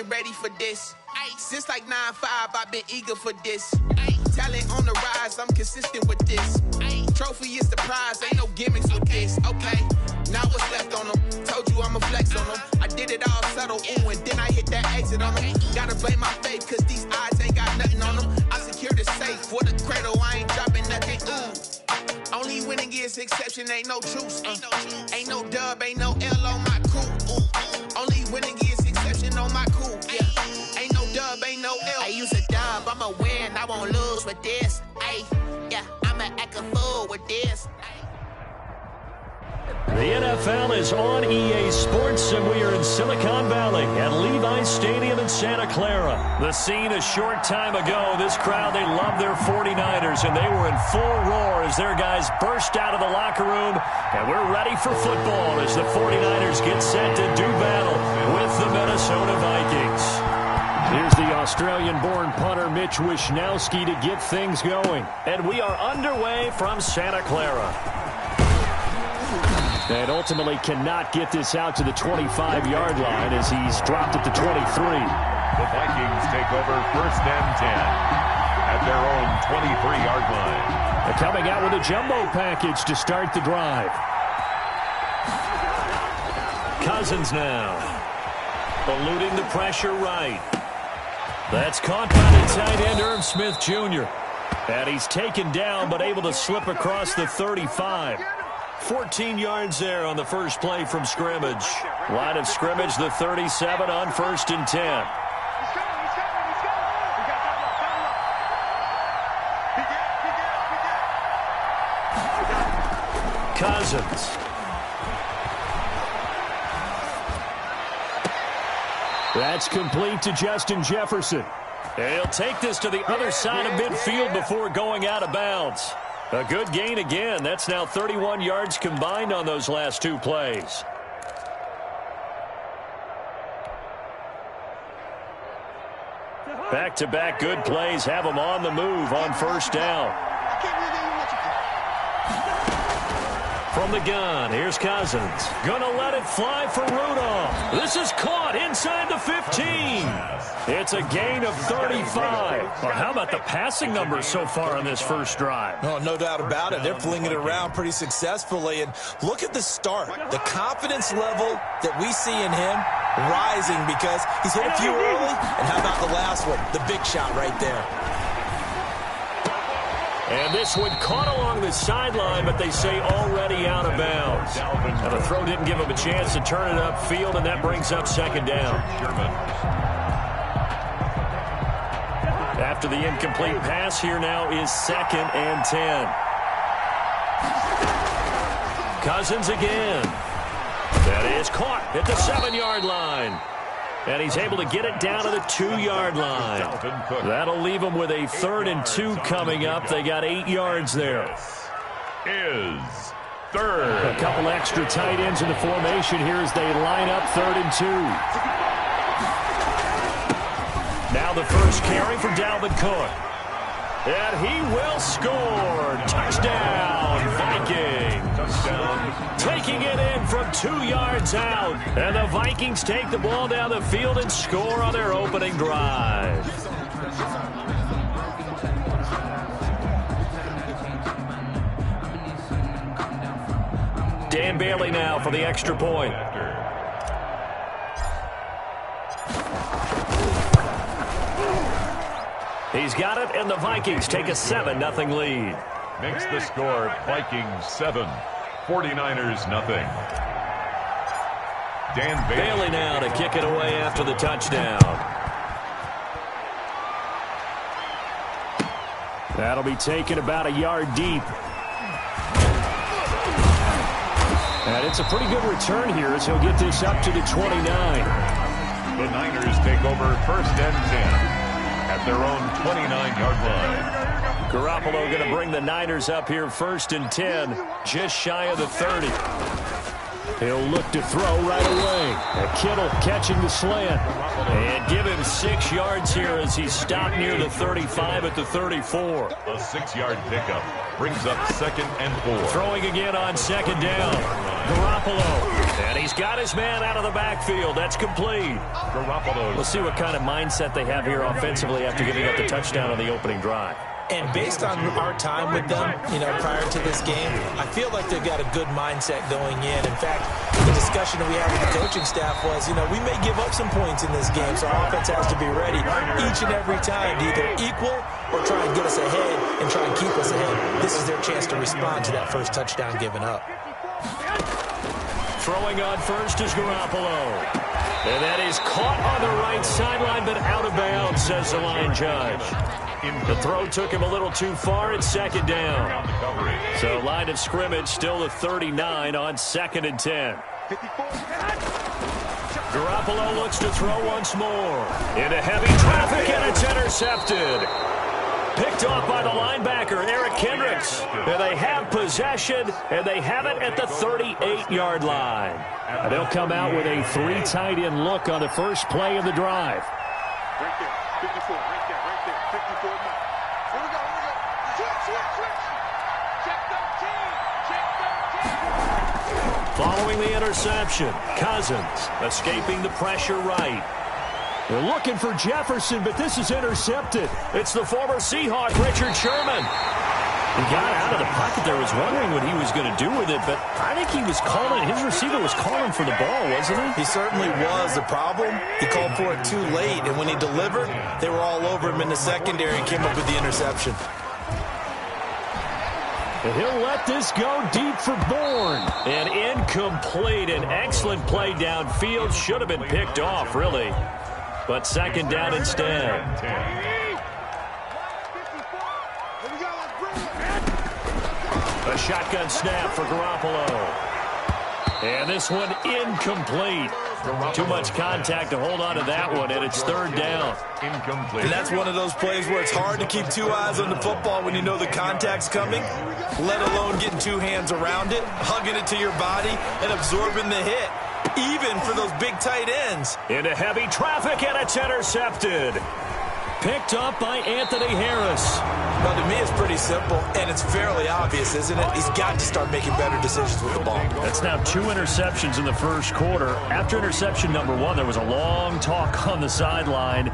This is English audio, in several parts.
been ready for this. Since like 9-5, I've been eager for this. Talent on the rise, I'm consistent with this. Trophy is the prize, ain't no gimmicks with this. Okay, now what's left on them? Told you I'ma flex on them. I did it all subtle, ooh, and then I hit that exit on them. Gotta blame my faith, cause these odds ain't got nothing on them. I secured the safe for the cradle, I ain't dropping nothing, ooh. Only winning is exception, ain't no truce. Ain't no dub, ain't no L on my crew. Only winning is exception on my crew. Yeah, ain't no dub, ain't no L. I use a dub, I'ma win, I won't lose with this. Ay, yeah, I'ma act a fool with this. The NFL is on EA Sports, and we are in Silicon Valley at Levi's Stadium in Santa Clara. The scene a short time ago. This crowd, they love their 49ers, and they were in full roar as their guys burst out of the locker room. And we're ready for football as the 49ers get set to do battle with the Minnesota Vikings. Here's the Australian-born punter Mitch Wishnowsky to get things going. And we are underway from Santa Clara. And ultimately cannot get this out to the 25-yard line as he's dropped at the 23. The Vikings take over 1st and 10 at their own 23-yard line. They're coming out with a jumbo package to start the drive. Cousins now. Eluding the pressure right. That's caught by the tight end, Irv Smith Jr. And he's taken down but able to slip across the 35. 14 yards there on the first play from scrimmage. Line of scrimmage, the 37 on 1st and 10. Cousins. That's complete to Justin Jefferson. He'll take this to the other side of midfield before going out of bounds. A good gain again. That's now 31 yards combined on those last two plays. Back-to-back good plays have them on the move on 1st down. From the gun, here's Cousins. Gonna let it fly for Rudolph. This is caught inside the 15. It's a gain of 35. Well, how about the passing numbers so far on this first drive? Oh, no doubt about it. They're flinging it around pretty successfully. And look at the start. The confidence level that we see in him rising because he's hit a few early. And how about the last one? The big shot right there. And this one caught along the sideline, but they say already out of bounds. And the throw didn't give him a chance to turn it upfield, and that brings up 2nd down. After the incomplete pass, here now is 2nd and 10. Cousins again. That is caught at the 7-yard line. And he's able to get it down to the 2-yard line. That'll leave him with a 3rd and 2 coming up. They got 8 yards there. Is 3rd. A couple extra tight ends in the formation here as they line up 3rd and 2. Now the first carry from Dalvin Cook. And he will score. Touchdown, Vikings. Touchdown. Taking it in from 2 yards out. And the Vikings take the ball down the field and score on their opening drive. Dan Bailey now for the extra point. He's got it, and the Vikings take a 7-0 lead. Makes the score Vikings 7, 49ers nothing. Dan Bailey now to kick it away after the touchdown. That'll be taken about a yard deep. And it's a pretty good return here as he'll get this up to the 29. The Niners take over 1st and 10. At their own 29-yard line. Garoppolo going to bring the Niners up here 1st and 10, just shy of the 30. He'll look to throw right away. And Kittle catching the slant. And give him 6 yards here as he's stopped near the 35 at the 34. A 6-yard pickup brings up 2nd and 4. Throwing again on 2nd down. Garoppolo. And he's got his man out of the backfield. That's complete. Garoppolo. We'll see what kind of mindset they have here offensively after giving up the touchdown on the opening drive. And based on our time with them, prior to this game, I feel like they've got a good mindset going in. In fact, the discussion that we had with the coaching staff was, we may give up some points in this game, so our offense has to be ready each and every time to either equal or try and get us ahead and try and keep us ahead. This is their chance to respond to that first touchdown given up. Throwing on first is Garoppolo. And that is caught on the right sideline, but out of bounds, says the line judge. The throw took him a little too far at 2nd down. So line of scrimmage still the 39 on 2nd and 10. Garoppolo looks to throw once more. Into heavy traffic, and it's intercepted. Picked off by the linebacker, Eric Kendricks. And they have possession, and they have it at the 38-yard line. And they'll come out with a 3 tight end look on the first play of the drive. Right there, 54, right there, 54 now. Here we go. Switch. Check 13. Following the interception, Cousins escaping the pressure right. They're looking for Jefferson, but this is intercepted. It's the former Seahawk, Richard Sherman. He got out of the pocket there, was wondering what he was going to do with it, but I think he was calling, his receiver was calling for the ball, wasn't he? He certainly was. The problem, he called for it too late, and when he delivered, they were all over him in the secondary and came up with the interception. And he'll let this go deep for Bourne. And incomplete. An excellent play downfield. Should have been picked off, really. But 2nd down instead. A shotgun snap for Garoppolo. And this one incomplete. Too much contact to hold on to that one, and it's 3rd down. Incomplete. And that's one of those plays where it's hard to keep 2 eyes on the football when you know the contact's coming, let alone getting 2 hands around it, hugging it to your body, and absorbing the hit, even for those big tight ends. Into heavy traffic, and it's intercepted. Picked up by Anthony Harris. Well, to me, it's pretty simple, and it's fairly obvious, isn't it? He's got to start making better decisions with the ball. That's now 2 interceptions in the first quarter. After interception number 1, there was a long talk on the sideline,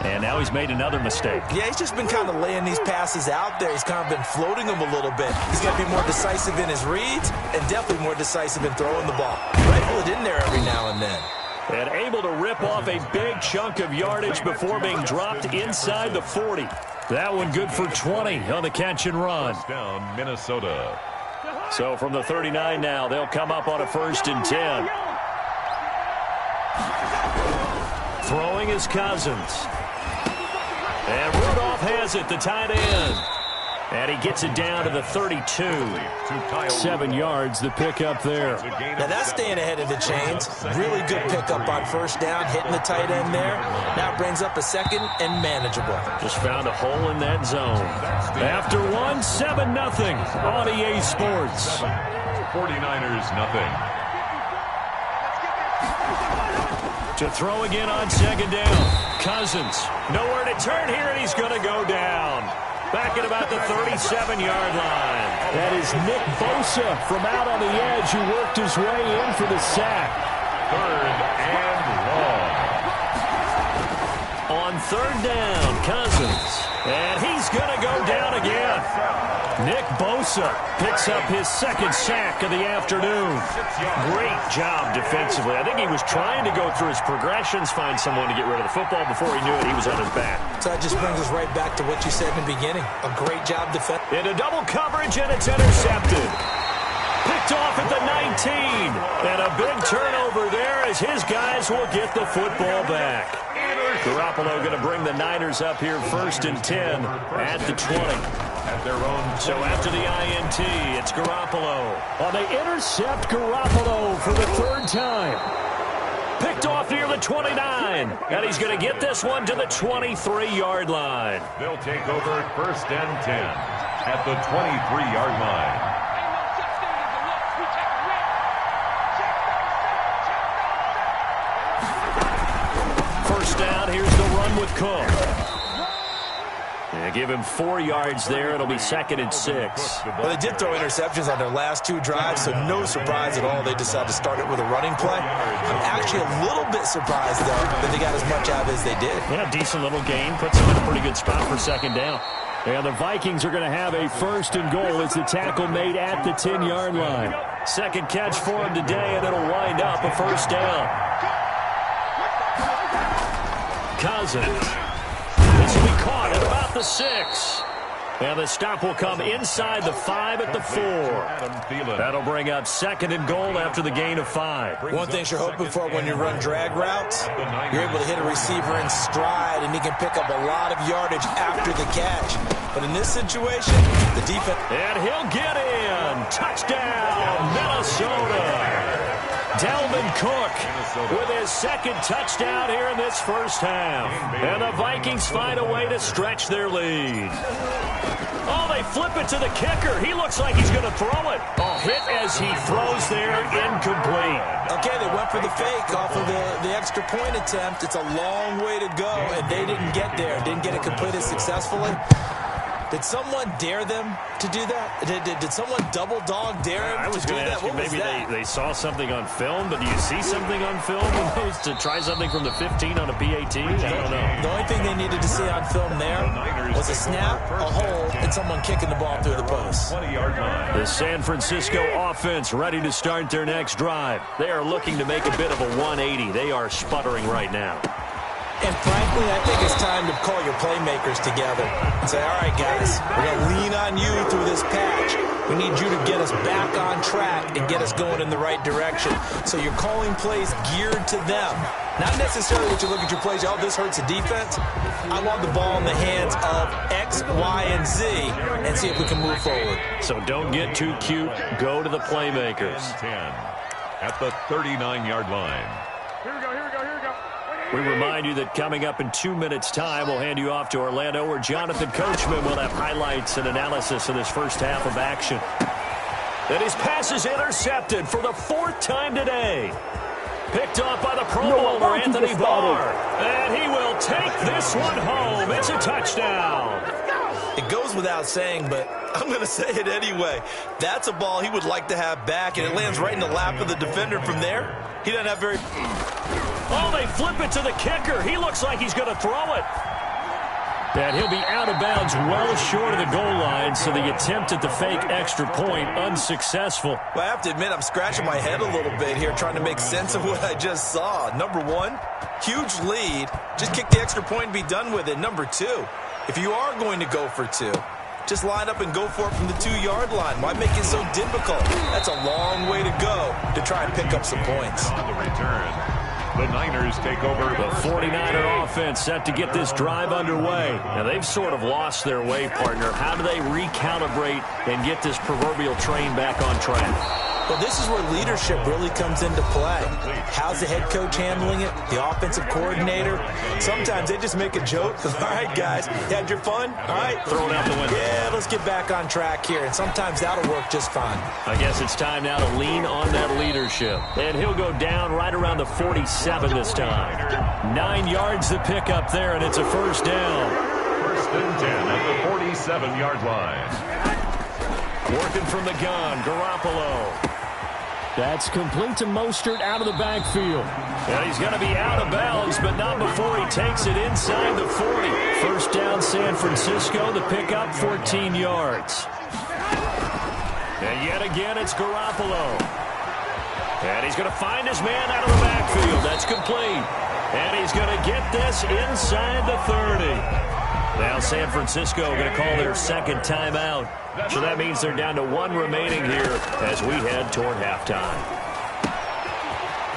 and now he's made another mistake. Yeah, he's just been kind of laying these passes out there. He's kind of been floating them a little bit. He's got to be more decisive in his reads and definitely more decisive in throwing the ball. Rifle it in there every now and then. And able to rip off a big chunk of yardage before being dropped inside the 40. That one good for 20 on the catch and run. Down Minnesota. So from the 39 now, they'll come up on a 1st and 10. Throwing is Cousins. And Rudolph has it, the tight end. And he gets it down to the 32. 7 yards, the pickup there. Now that's staying ahead of the chains. Really good pickup on 1st down, hitting the tight end there. Now brings up a 2nd and manageable. Just found a hole in that zone. After 1, 7-0 on EA Sports. 49ers nothing. To throw again on 2nd down. Cousins, nowhere to turn here, and he's going to go down. Back at about the 37-yard line. That is Nick Bosa from out on the edge who worked his way in for the sack. 3rd and long. On 3rd down, Cousins. And he's going to go down again. Nick Bosa picks up his 2nd sack of the afternoon. Great job defensively. I think he was trying to go through his progressions, find someone to get rid of the football. Before he knew it, he was on his back. So that just brings us right back to what you said in the beginning. A great job defensively. Into double coverage, and it's intercepted. Picked off at the 19. And a big turnover there as his guys will get the football back. Garoppolo going to bring the Niners up here 1st and 10 at the 20. At their own. So after the INT, it's Garoppolo. Oh, they intercept Garoppolo for the 3rd time. Picked off near the 29. And he's going to get this one to the 23-yard line. They'll take over at 1st and 10 at the 23-yard line. down. Here's the run with Cook. Yeah, give him 4 yards there. It'll be 2nd and 6. Well, they did throw interceptions on their last 2 drives, so no surprise at all they decided to start it with a running play. I'm actually a little bit surprised, though, that they got as much out as they did. Yeah, decent little gain. Puts them in a pretty good spot for 2nd down. And the Vikings are going to have a 1st and goal as the tackle made at the 10-yard line. 2nd catch for him today, and it'll wind up a 1st down. Cousins. This will be caught at about the 6. And the stop will come inside the 5 at the 4. That'll bring up 2nd and goal after the gain of 5. One thing you're hoping for when you run drag routes, you're able to hit a receiver in stride, and he can pick up a lot of yardage after the catch. But in this situation, the defense... And he'll get in. Touchdown, Minnesota. Dalvin Cook with his 2nd touchdown here in this 1st half. And the Vikings find a way to stretch their lead. Oh, they flip it to the kicker. He looks like he's going to throw it. Hit as he throws there, incomplete. Okay, they went for the fake off of the extra point attempt. It's a long way to go, and they didn't get there. Didn't get it completed successfully. Did someone dare them to do that? Did someone double dog dare them I was to do going to that? ask you, maybe they saw something on film, but do you see something on film to try something from the 15 on a PAT? I don't know. The only thing they needed to see on film there was a snap, a hold, and someone kicking the ball through the post. The San Francisco offense ready to start their next drive. They are looking to make a bit of a 180. They are sputtering right now. And frankly, I think it's time to call your playmakers together and say, all right, guys, we're going to lean on you through this patch. We need you to get us back on track and get us going in the right direction. So you're calling plays geared to them. Not necessarily what you look at your plays, oh, this hurts the defense. I want the ball in the hands of X, Y, and Z and see if we can move forward. So don't get too cute. Go to the playmakers. 10 at the 39-yard line. Here we go, here we go, here we go. We remind you that coming up in 2 minutes' time, we'll hand you off to Orlando, where Jonathan Coachman will have highlights and analysis of this 1st half of action. And his pass is intercepted for the 4th time today. Picked off by the Pro Bowler, Anthony Barr. And he will take this one home. It's a touchdown. It goes without saying, but I'm going to say it anyway. That's a ball he would like to have back, and it lands right in the lap of the defender from there. He doesn't have very... Oh, they flip it to the kicker. He looks like he's going to throw it. And he'll be out of bounds well short of the goal line, so the attempt at the fake extra point unsuccessful. Well, I have to admit, I'm scratching my head a little bit here trying to make sense of what I just saw. Number 1, huge lead. Just kick the extra point and be done with it. Number 2, if you are going to go for 2, just line up and go for it from the 2-yard line. Why make it so difficult? That's a long way to go to try and pick up some points. On the return, the Niners take over. The 49er offense set to get this drive underway. Now, they've sort of lost their way, partner. How do they recalibrate and get this proverbial train back on track? Well, this is where leadership really comes into play. How's the head coach handling it? The offensive coordinator? Sometimes they just make a joke. All right, guys, you had your fun? All right. Throw it out the window. Yeah, let's get back on track here. And sometimes that'll work just fine. I guess it's time now to lean on that leadership. And he'll go down right around the 47 this time. 9 yards to pick up there, and it's a 1st down. 1st and 10 at the 47-yard line. Working from the gun, Garoppolo. That's complete to Mostert out of the backfield. And he's going to be out of bounds, but not before he takes it inside the 40. 1st down, San Francisco. The pickup, 14 yards. And yet again, it's Garoppolo. And he's going to find his man out of the backfield. That's complete. And he's going to get this inside the 30. Now San Francisco going to call their 2nd timeout. So that means they're down to 1 remaining here as we head toward halftime.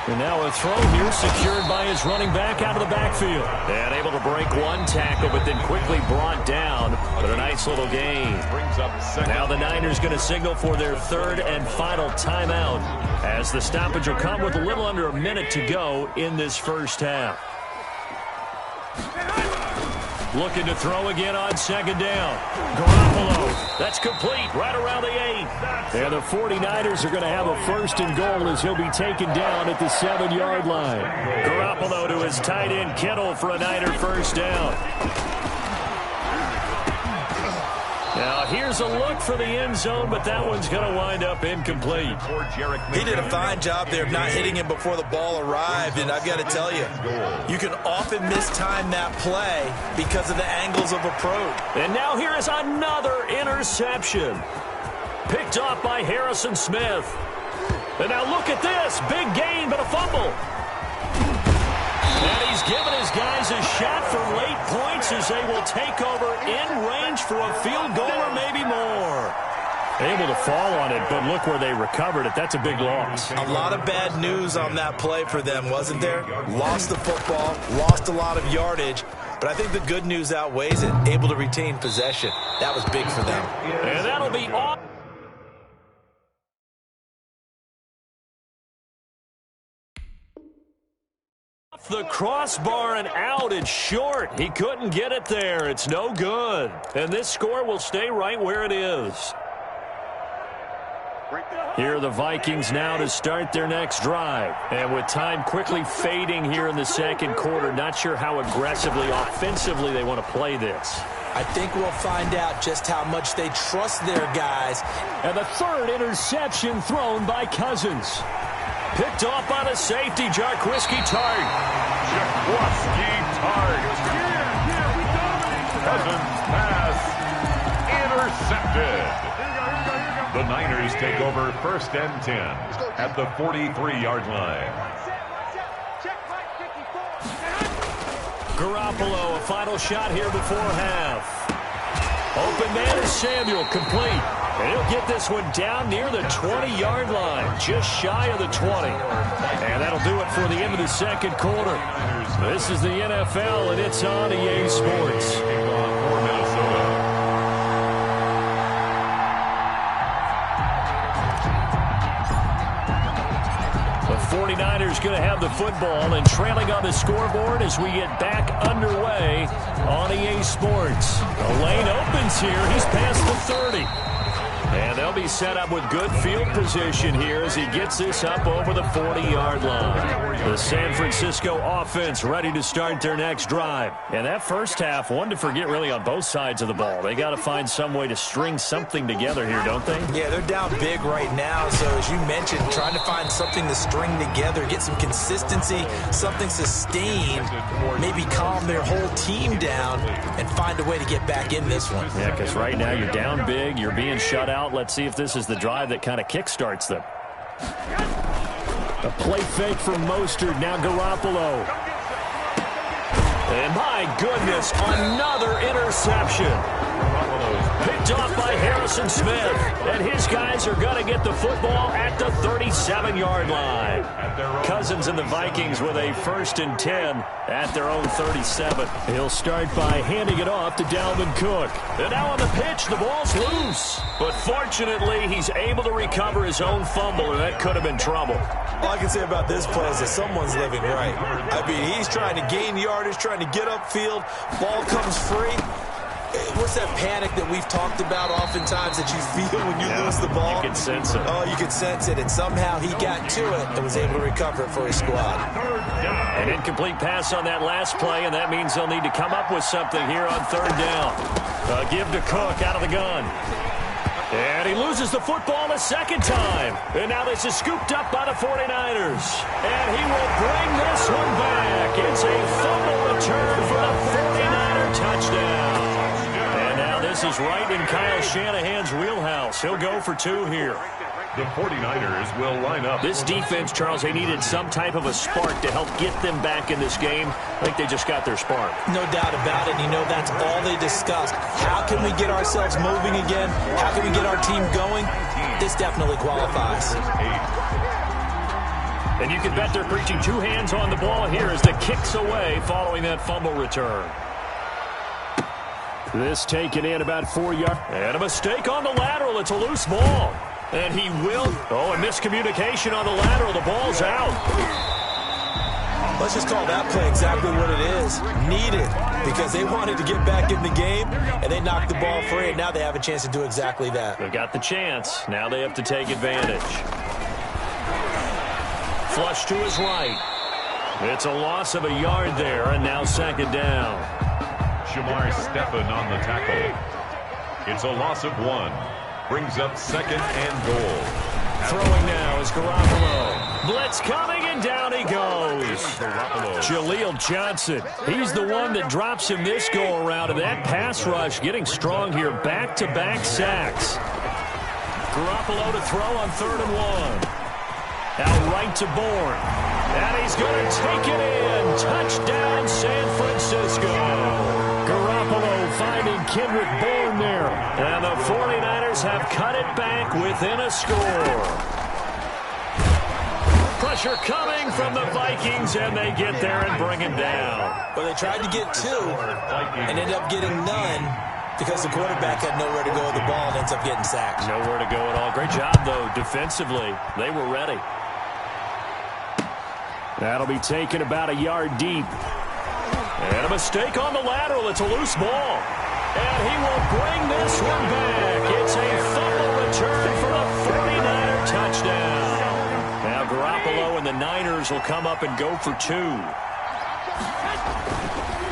And now a throw here secured by his running back out of the backfield. And able to break 1 tackle, but then quickly brought down. But a nice little gain. Now the Niners going to signal for their 3rd and final timeout as the stoppage will come with a little under a minute to go in this 1st half. Looking to throw again on second down. Garoppolo. That's complete right around the 8. And the 49ers are going to have a first and goal as he'll be taken down at the 7-yard line. Garoppolo to his tight end Kittle for a Niner first down. Now, here's a look for the end zone, but that one's going to wind up incomplete. He did a fine job there of not hitting him before the ball arrived, and I've got to tell you, you can often mistime that play because of the angles of approach. And now here is another interception. Picked off by Harrison Smith. And now look at this. Big gain, but a fumble. And he's given his guys a shot for late points as they will take over in range for a field goal or maybe more. Able to fall on it, but look where they recovered it. That's a big loss. A lot of bad news on that play for them, wasn't there? Lost the football, lost a lot of yardage, but I think the good news outweighs it. Able to retain possession. That was big for them. And that'll be all. The crossbar and out. It's short. He couldn't get it there. It's no good. And this score will stay right where it is. Here are the Vikings now to start their next drive. And with time quickly fading here in the second quarter, not sure how aggressively, offensively they want to play this. I think we'll find out just how much they trust their guys. And the third interception thrown by Cousins. Picked off by the safety, Jaquiski Tartt. Jaquiski Tartt. Cousins pass intercepted. The Niners take over first and 10 at the 43-yard line. Garoppolo, a final shot here before half. Open man is Samuel, complete. And he'll get this one down near the 20-yard line, just shy of the 20. And that'll do it for the end of the second quarter. This is the NFL, and it's on EA Sports. The 49ers going to have the football and trailing on the scoreboard as we get back underway on EA Sports. The lane opens here. He's past the 30. And they'll be set up with good field position here as he gets this up over the 40-yard line. The San Francisco offense ready to start their next drive. And that first half, one to forget really on both sides of the ball. They got to find some way to string something together here, don't they? Yeah, they're down big right now. So as you mentioned, trying to find something to string together, get some consistency, something sustained, maybe calm their whole team down and find a way to get back in this one. Yeah, because right now you're down big, you're being shut out. Let's see if this is the drive that kind of kickstarts them. A play fake from Mostert. Now Garoppolo. And my goodness, another interception. Picked off by Harrison Smith. And his guys are going to get the football at the 37-yard line. Cousins and the Vikings with a first and 10 at their own 37. He'll start by handing it off to Dalvin Cook. And now on the pitch, the ball's loose. But fortunately, he's able to recover his own fumble, and that could have been trouble. All I can say about this play is that someone's living right. I mean, he's trying to gain yardage, trying to get upfield. Ball comes free. What's that panic that we've talked about oftentimes that you feel when you lose the ball? You can sense it. Oh, you can sense it. And somehow he got to it and was able to recover it for his squad. An incomplete pass on that last play, and that means they'll need to come up with something here on third down. Give to Cook out of the gun. And he loses the football a second time. And now this is scooped up by the 49ers. And he will bring this one back. It's a fumble return for the 49er touchdown. And now this is right in Kyle Shanahan's wheelhouse. He'll go for two here. The 49ers will line up. This defense, Charles, they needed some type of a spark to help get them back in this game. I think they just got their spark. No doubt about it. You know, that's all they discussed. How can we get ourselves moving again? How can we get our team going? This definitely qualifies. And you can bet they're preaching two hands on the ball here as the kick's away following that fumble return. This taken in about 4 yards. And a mistake on the lateral. It's a loose ball. And he will. Oh, a miscommunication on the lateral. The ball's out. Let's just call that play exactly what it is. Needed, because they wanted to get back in the game, and they knocked the ball free, and now they have a chance to do exactly that. They've got the chance. Now they have to take advantage. Flush to his right. It's a loss of a yard there, and now second down. Shamar Stephan on the tackle. It's a loss of 1. Brings up second and goal. Throwing now is Garoppolo. Blitz coming, and down he goes. Jaleel Johnson. He's the one that drops him this go-around, and that pass rush getting strong here. Back-to-back sacks. Garoppolo to throw on 3rd and 1. Out right to Bourne. And he's going to take it in. Touchdown, San Francisco. Garoppolo finding Kendrick Bourne there. And the 49ers have cut it back within a score. Pressure coming from the Vikings, and they get there and bring him down. Well, they tried to get 2 and ended up getting none because the quarterback had nowhere to go with the ball and ends up getting sacked. Nowhere to go at all. Great job, though, defensively. They were ready. That'll be taken about a yard deep. And a mistake on the lateral. It's a loose ball. And he will bring this one back. It's a fumble return for a 49er touchdown. Now Garoppolo and the Niners will come up and go for 2.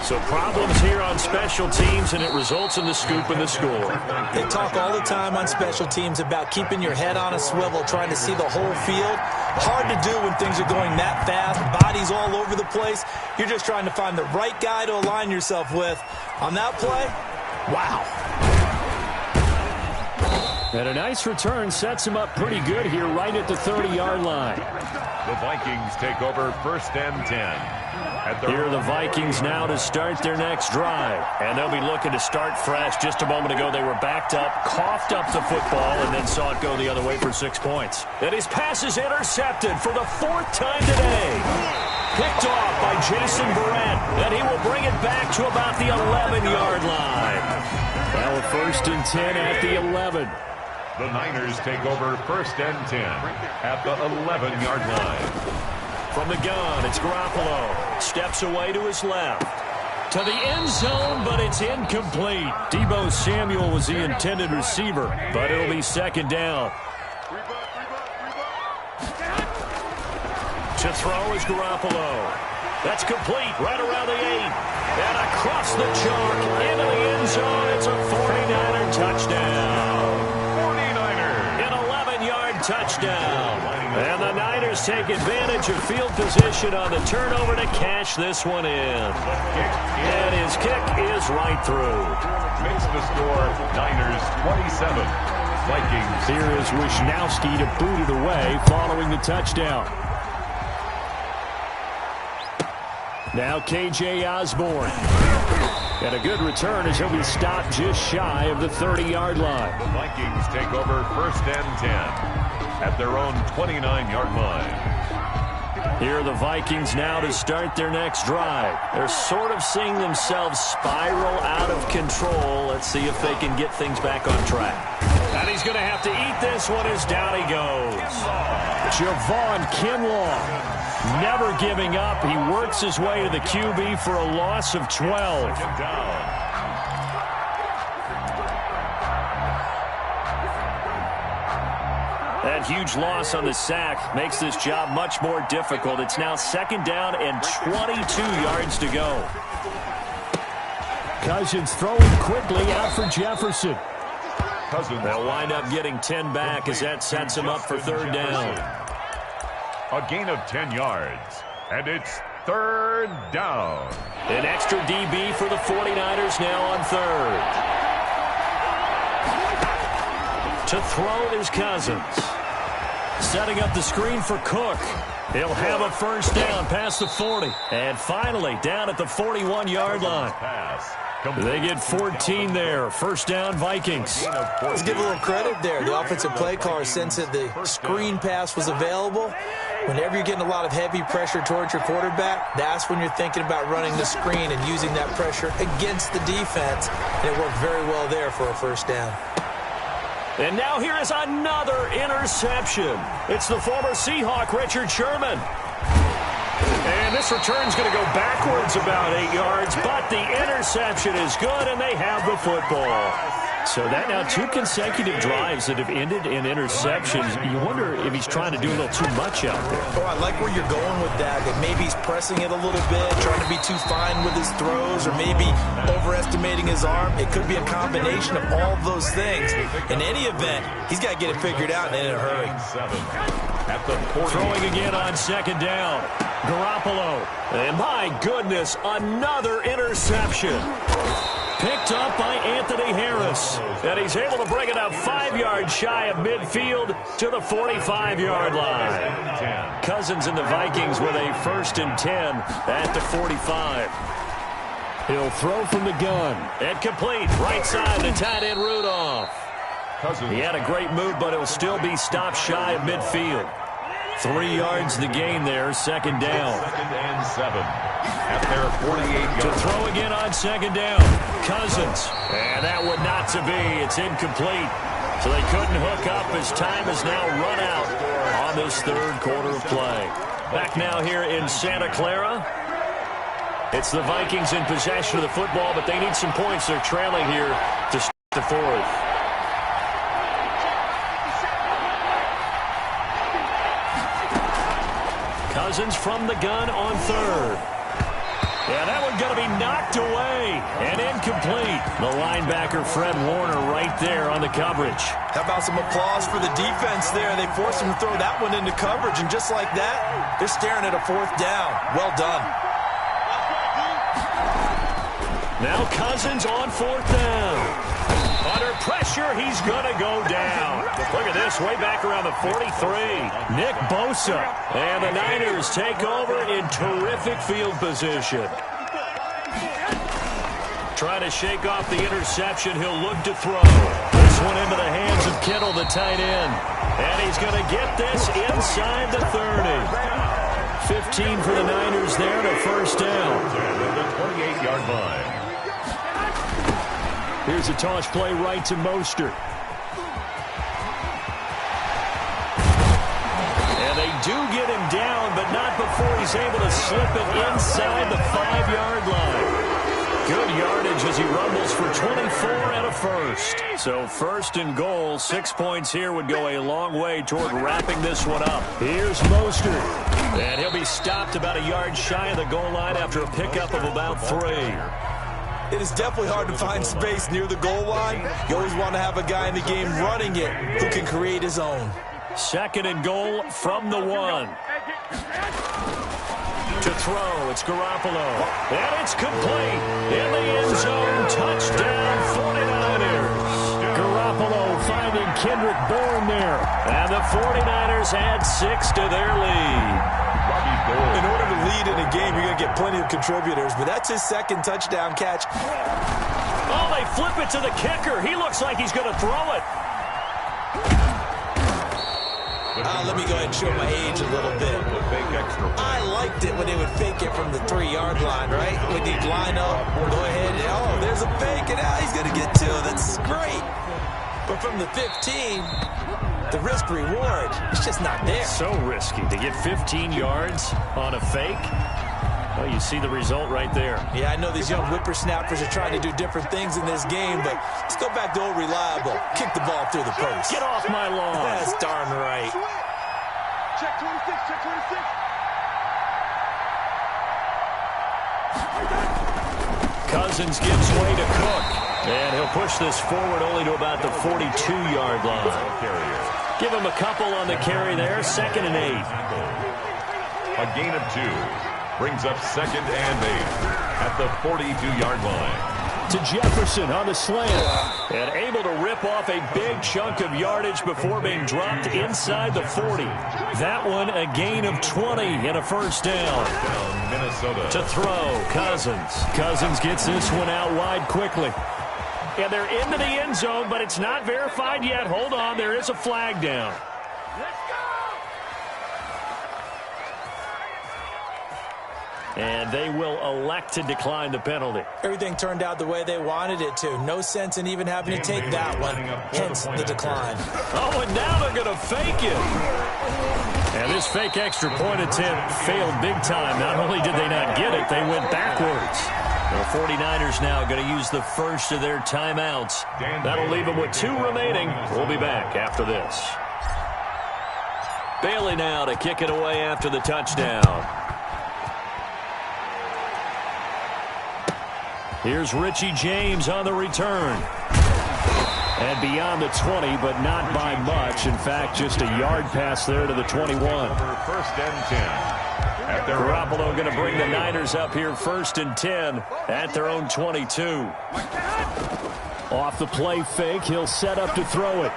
So problems here on special teams, and it results in the scoop and the score. They talk all the time on special teams about keeping your head on a swivel, trying to see the whole field. Hard to do when things are going that fast, bodies all over the place. You're just trying to find the right guy to align yourself with. On that play, wow. And a nice return sets him up pretty good here right at the 30-yard line. The Vikings take over 1st and 10. Here are the Vikings now to start their next drive. And they'll be looking to start fresh. Just a moment ago, they were backed up, coughed up the football, and then saw it go the other way for 6 points. And his pass is intercepted for the 4th time today. Picked off by Jason Verrett, and he will bring it back to about the 11-yard line. Now a 1st and 10 at the 11. The Niners take over 1st and 10 at the 11-yard line. From the gun, it's Garoppolo. Steps away to his left. To the end zone, but it's incomplete. Deebo Samuel was the intended receiver, but it'll be 2nd down. To throw is Garoppolo. That's complete right around the 8. And across the chalk into the end zone. It's a 49er touchdown. 49er. An 11-yard touchdown. And the Niners take advantage of field position on the turnover to cash this one in. And his kick is right through. Makes the score Niners 27. Vikings. Here is Wisnowski to boot it away following the touchdown. Now KJ Osborne. And a good return as he'll be stopped just shy of the 30-yard line. The Vikings take over 1st and 10 at their own 29-yard line. Here are the Vikings now to start their next drive. They're sort of seeing themselves spiral out of control. Let's see if they can get things back on track. And he's going to have to eat this one as down he goes. Javon Kinlaw. Never giving up. He works his way to the QB for a loss of 12. That huge loss on the sack makes this job much more difficult. It's now 2nd down and 22 yards to go. Cousins throwing quickly out for Jefferson. They'll wind up getting 10 back as that sets him up for 3rd down. A gain of 10 yards, and it's 3rd down. An extra DB for the 49ers now on 3rd. To throw is Cousins. Setting up the screen for Cook. He'll have a 1st down past the 40. And finally, down at the 41-yard line. They get 14 there. 1st down, Vikings. Let's give a little credit there. The offensive play caller sensed that the screen pass was available. Whenever you're getting a lot of heavy pressure towards your quarterback, that's when you're thinking about running the screen and using that pressure against the defense. And it worked very well there for a 1st down. And now here is another interception. It's the former Seahawk, Richard Sherman. And And this return's going to go backwards about 8 yards, but the interception is good, and they have the football. So that now 2 consecutive drives that have ended in interceptions. You wonder if he's trying to do a little too much out there. Oh, I like where you're going with that maybe he's pressing it a little bit, trying to be too fine with his throws, or maybe overestimating his arm. It could be a combination of all of those things. In any event, he's got to get it figured out and in a hurry. Throwing again on second down. Garoppolo. And my goodness, another interception. Picked up by Anthony Harris. And he's able to bring it up 5 yards shy of midfield to the 45-yard line. Cousins and the Vikings with a 1st and 10 at the 45. He'll throw from the gun. And complete. Right side to tight end Rudolph. He had a great move, but he'll still be stopped shy of midfield. 3 yards the gain there, 2nd down. 2nd and 7 at their 48-yard. To throw again on 2nd down. Cousins. And that one not to be. It's incomplete. So they couldn't hook up as time is now run out on this 3rd quarter of play. Back now here in Santa Clara. It's the Vikings in possession of the football, but they need some points. They're trailing here to start the 4th. Cousins from the gun on 3rd. Yeah, that one's going to be knocked away and incomplete. The linebacker, Fred Warner, right there on the coverage. How about some applause for the defense there? They forced him to throw that one into coverage, and just like that, they're staring at a 4th down. Well done. Now Cousins on 4th down. Under pressure, he's going to go down. Look at this, way back around the 43. Nick Bosa. And the Niners take over in terrific field position. Trying to shake off the interception. He'll look to throw. This one into the hands of Kittle, the tight end. And he's going to get this inside the 30. 15 for the Niners there to 1st down. The 28-yard line. Here's a toss play right to Mostert. And they do get him down, but not before he's able to slip it inside the 5-yard line. Good yardage as he rumbles for 24 and a 1st. So 1st and goal, 6 points here would go a long way toward wrapping this one up. Here's Mostert. And he'll be stopped about a yard shy of the goal line after a pickup of about 3. It is definitely hard to find space near the goal line. You always want to have a guy in the game running it who can create his own. 2nd and goal from the 1. To throw, it's Garoppolo. And it's complete. In the end zone, touchdown 49ers. Garoppolo finding Kendrick Bourne there. And the 49ers add 6 to their lead. In order to lead in a game, you're going to get plenty of contributors, but that's his 2nd touchdown catch. Oh, they flip it to the kicker. He looks like he's going to throw it. Let me go ahead and show my age a little bit. I liked it when they would fake it from the 3-yard line, right? When they'd line up, go ahead, and, oh, there's a fake, and now he's going to get 2. That's great. But from the 15, the risk-reward, it's just not there. So risky to get 15 yards on a fake. Well, you see the result right there. Yeah, I know these young whippersnappers are trying to do different things in this game, but let's go back to old reliable. Kick the ball through the post. Get off my lawn. That's darn right. Check 26, check 26. Cousins gives way to Cook. And he'll push this forward only to about the 42-yard line. Give him a couple on the carry there. 2nd and 8. A gain of 2. Brings up 2nd and 8 at the 42-yard line. To Jefferson on the slant. And able to rip off a big chunk of yardage before being dropped inside the 40. That one a gain of 20 and a 1st down. Minnesota. To throw, Cousins. Cousins gets this one out wide quickly. And they're into the end zone, but it's not verified yet. Hold on, there is a flag down. And they will elect to decline the penalty. Everything turned out the way they wanted it to. No sense in even having to take that one. Hence the decline. Oh, and now they're going to fake it. And this fake extra point attempt failed big time. Not only did they not get it, they went backwards. The 49ers now going to use the first of their timeouts. That'll leave them with 2 remaining. We'll be back after this. Bailey now to kick it away after the touchdown. Here's Richie James on the return. And beyond the 20, but not by much. In fact, just a yard pass there to the 21. First and 10. Garoppolo going to bring the Niners up here first and 10 at their own 22. Off the play fake, he'll set up to throw it.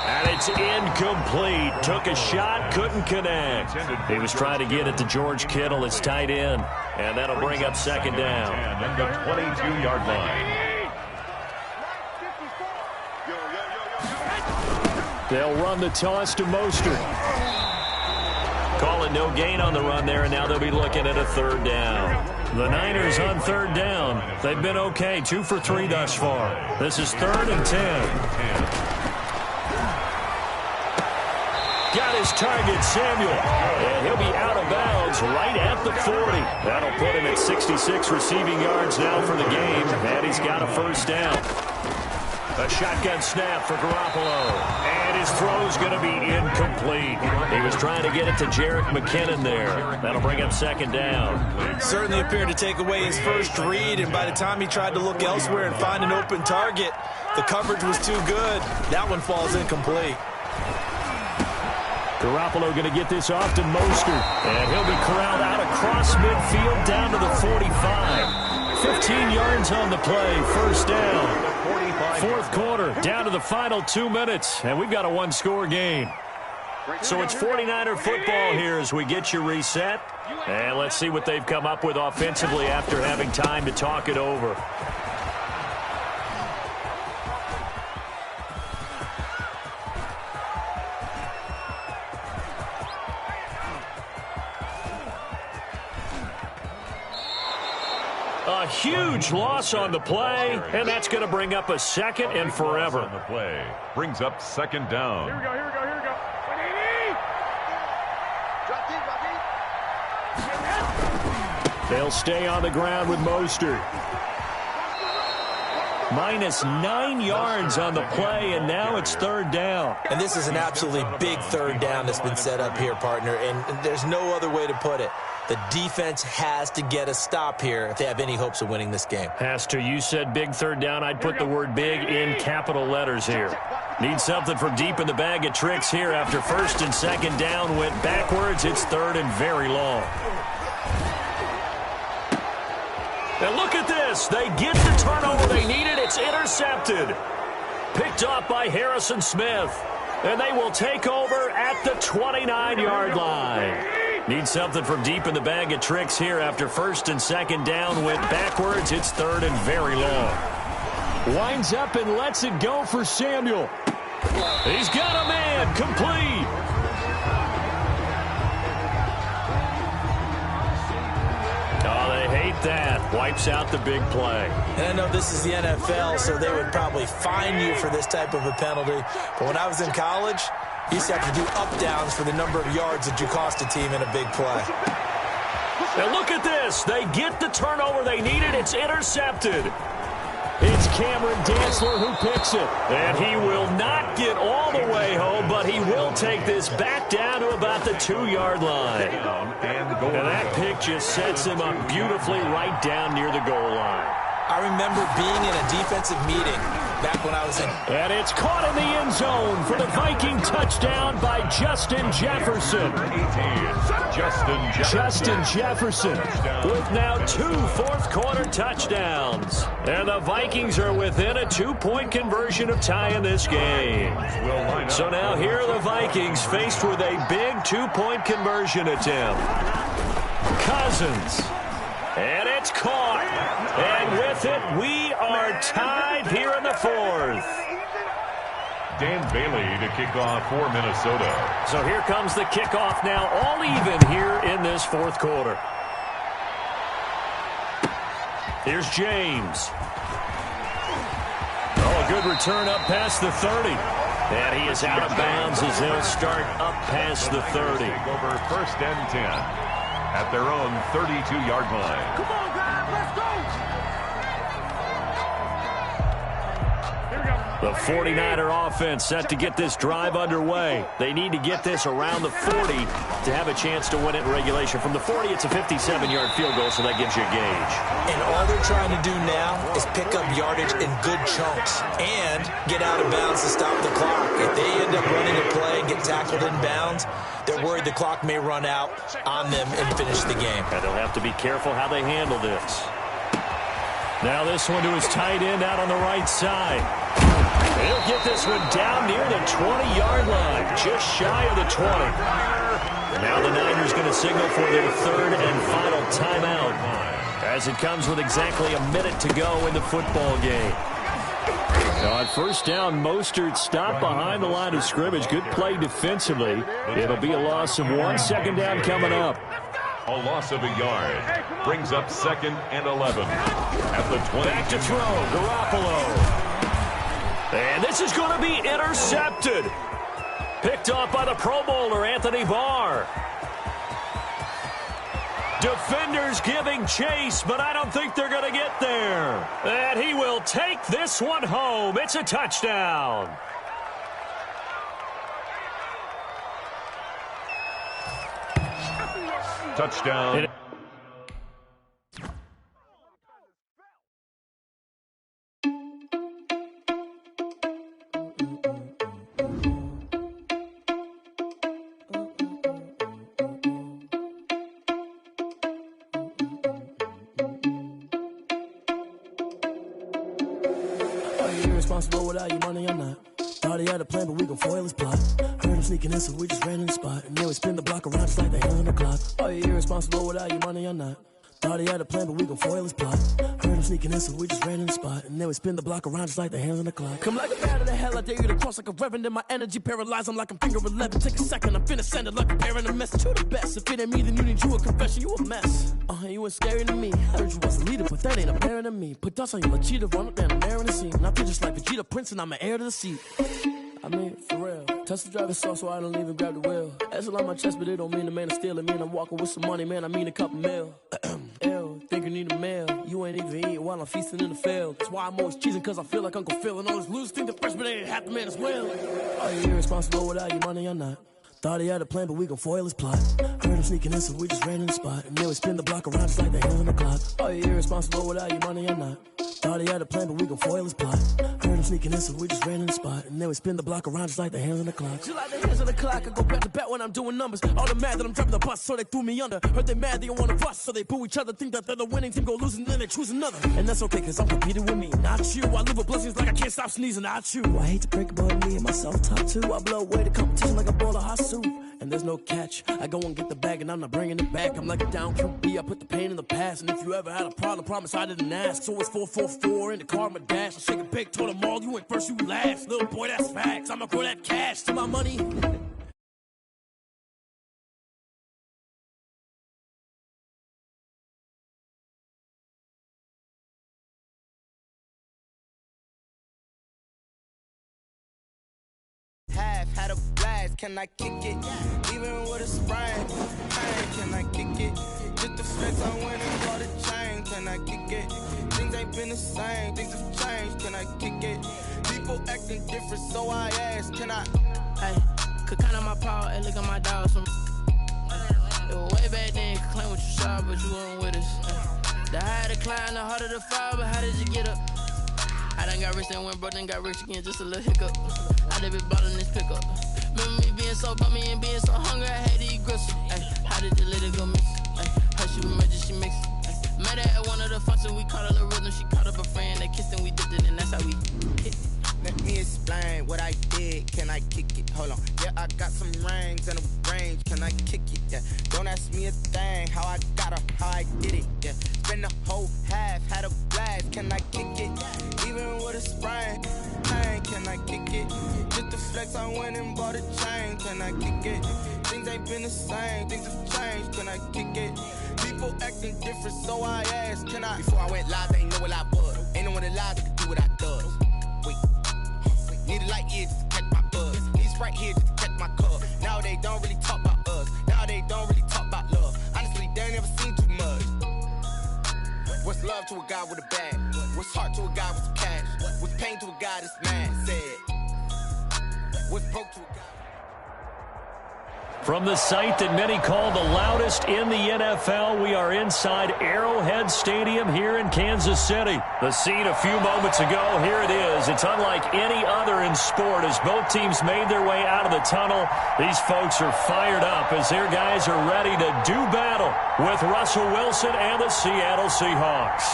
And it's incomplete. Took a shot, couldn't connect. He was trying to get it to George Kittle, his tight end. And that'll bring up second down. At the 22-yard line. They'll run the toss to Mostert. Call it no gain on the run there, and now they'll be looking at a third down. The Niners on third down. They've been okay, 2 for 3 thus far. This is 3rd and 10. Got his target, Samuel. And he'll be out of bounds right at the 40. That'll put him at 66 receiving yards now for the game, and he's got a first down. A shotgun snap for Garoppolo. And his throw's going to be incomplete. He was trying to get it to Jerick McKinnon there. That'll bring up second down. Certainly appeared to take away his first read, and by the time he tried to look elsewhere and find an open target, the coverage was too good. That one falls incomplete. Garoppolo going to get this off to Mostert. And he'll be corralled out across midfield down to the 45. 15 yards on the play. First down. Fourth quarter, down to the final 2 minutes, and we've got a one-score game. So it's 49er football here as we get you reset. And let's see what they've come up with offensively after having time to talk it over. A huge loss on the play, and that's going to bring up a second and forever. On the play brings up second down. Here we go. They'll stay on the ground with Mostert. -9 yards on the play, and now it's third down. And this is an absolutely big third down that's been set up here, partner, and there's no other way to put it. The defense has to get a stop here if they have any hopes of winning this game. Has to. You said big third down. I'd put the word big in capital letters here. Need something from deep in the bag of tricks here after first and second down went backwards. It's third and very long. And look at this. They get the turnover they needed. It's intercepted. Picked off by Harrison Smith. And they will take over at the 29-yard line. Need something from deep in the bag of tricks here after first and second down went backwards. It's third and very long. Winds up and lets it go for Samuel. He's got a man, complete. Oh, they hate that. Wipes out the big play. And I know this is the NFL, so they would probably fine you for this type of a penalty. But when I was in college, you used to have to do up-downs for the number of yards that you cost a team in a big play. Now look at this. They get the turnover they needed. It's intercepted. It's Cameron Dantzler who picks it. And he will not get all the way home, but he will take this back down to about the 2-yard line. And that pick just sets him up beautifully right down near the goal line. I remember being in a defensive meeting back when I was in. And it's caught in the end zone for the Viking touchdown by Justin Jefferson. Justin Jefferson with now 2 fourth-quarter touchdowns. And the Vikings are within a 2-point conversion of tying this game. So now here are the Vikings faced with a big 2-point conversion attempt. Cousins. And it's caught. And with it, we are tied here in the fourth. Dan Bailey to kick off for Minnesota. So here comes the kickoff now, all even here in this fourth quarter. Here's James. Oh, a good return up past the 30. And he is out of bounds as they'll start up past the 30. Take over 1st and 10 at their own 32-yard line. Come on, guys, let's go. The 49er offense set to get this drive underway. They need to get this around the 40 to have a chance to win it in regulation. From the 40, it's a 57-yard field goal, so that gives you a gauge. And all they're trying to do now is pick up yardage in good chunks and get out of bounds to stop the clock. If they end up running a play and get tackled in bounds, they're worried the clock may run out on them and finish the game. And they'll have to be careful how they handle this. Now this one to his tight end out on the right side. He'll get this one down near the 20-yard line, just shy of the 20. And now the Niners going to signal for their 3rd and final timeout as it comes with exactly a minute to go in the football game. Now on 1st down, Mostert stopped behind the line of scrimmage. Good play defensively. It'll be a loss of 1. 2nd down coming up. A loss of a yard brings up 2nd and 11 at the 20. Back to throw, Garoppolo. And this is going to be intercepted. Picked off by the Pro Bowler, Anthony Barr. Defenders giving chase, but I don't think they're going to get there. And he will take this one home. It's a touchdown. Touchdown. Responsible without your money, I'm not. Thought he had a plan, but we gon' foil his plot. Heard him sneaking in, so we just ran in the spot. And then we spin the block around just like the hands on the clock. Oh, you're irresponsible without your money, I'm not. Thought he had a plan, but we gon' foil his plot. Heard him sneaking in, so we just ran in the spot. And then we spin the block around just like the hands on the clock. Come like a bat of the hell, I dare you to cross like a reverend. And my energy paralyzed, I'm like I'm finger 11. Take a second, I'm finna send it like a parent a message. You the best, if it ain't me, then you need you a confession. You a mess, you ain't scary to me. Heard you was a leader, but that ain't apparent to me. Put dust on you, a cheater, run up there, I'm there in the scene. And I feel just like Vegeta Prince, and I'm an heir to the seat. I mean, for real. Touch the driver's soft so I don't even grab the wheel. That's on my chest, but it don't mean the man is stealing. Man, I'm walking with some money, man, I mean a couple mil. Ew, think you need a meal. You ain't even eating while I'm feasting in the field. That's why I'm always cheesing, cause I feel like Uncle Phil. And all those losers think the freshman ain't half the man as well. Are you irresponsible without your money or not? Thought he had a plan, but we gon' foil his plot. Heard him sneaking in, so we just ran in the spot. And then we spin the block around just like the hands on the clock. Are you irresponsible without your money or not? Thought he had a plan, but we gon' foil his plot. Heard him sneaking in, so we just ran in the spot. And then we spin the block around just like the hands on the clock. Just like the hands on the clock, I go back to back when I'm doing numbers. All the mad that I'm driving the bus, so they threw me under. Heard they mad, they don't wanna bust, so they boo each other. Think that they're the winning team, go losing, then they choose another. And that's okay, cause I'm competing with me, not you. I live with blessings like I can't stop sneezing, not you. I hate to break it, but me and myself top two. I blow away the competition like a bowl of hot soup. And there's no catch. I go and get the bag and I'm not bringing it back. I'm like a down QB, I put the pain in the past. And if you ever had a problem, promise I didn't ask. So it's 4-4-4 in the car, my dash. I shake a big, told them all, you ain't first, you last. Little boy, that's facts. I'ma grow that cash to my money. Had a blast, can I kick it? Even with a sprain, can I kick it? Just the flex, I went and bought a chain, can I kick it? Things ain't been the same, things have changed, can I kick it? People acting different, so I asked, can I? Hey, could count on my power, and look at my dogs from. It was way back then, could claim what you saw, but you weren't with us. The higher the climb, the harder the fall, but how did you get up? I done got rich and went broke, then got rich again, just a little hiccup. I done been bought in this pickup. Remember me being so bummy and being so hungry, I had to eat gristle. Ay, how did the lady go miss? Ay, how she emergency mix? Met her at one of the functions, we caught her the rhythm. She caught up a friend, they kissed and we dipped it, and that's how we hit. Let me explain what I did, can I kick it? Hold on, yeah, I got some rings and a range, can I kick it? Yeah, don't ask me a thing, how I got her, how I did it, yeah. Spend the whole half, had a blast, can I kick it? Even with a sprain, can I kick it? Just the flex, I went and bought a chain, can I kick it? Things ain't been the same, things have changed, can I kick it? People acting different, so I asked, can I? Before I went live, they ain't know what I was. Ain't no one alive that could do what I does. Wait, need a light year just to catch my buzz. here just to catch my cup. Now they don't really talk about us. Now they don't really talk about love. Honestly, they ain't never seen too much. What's love to a guy with a bag? What's heart to a guy with some cash? What's pain to a guy that's mad? Said. What's broke to a guy? From the site that many call the loudest in the NFL, we are inside Arrowhead Stadium here in Kansas City. The scene a few moments ago, here it is. It's unlike any other in sport as both teams made their way out of the tunnel. These folks are fired up as their guys are ready to do battle with Russell Wilson and the Seattle Seahawks.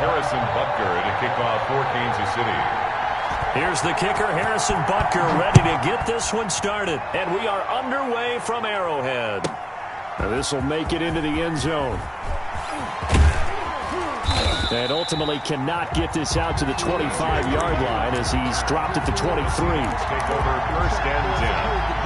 Harrison Butker to kick off for Kansas City. Here's the kicker, Harrison Butker, ready to get this one started. And we are underway from Arrowhead. Now this will make it into the end zone. And ultimately cannot get this out to the 25-yard line as he's dropped at the 23. Take over first and 10.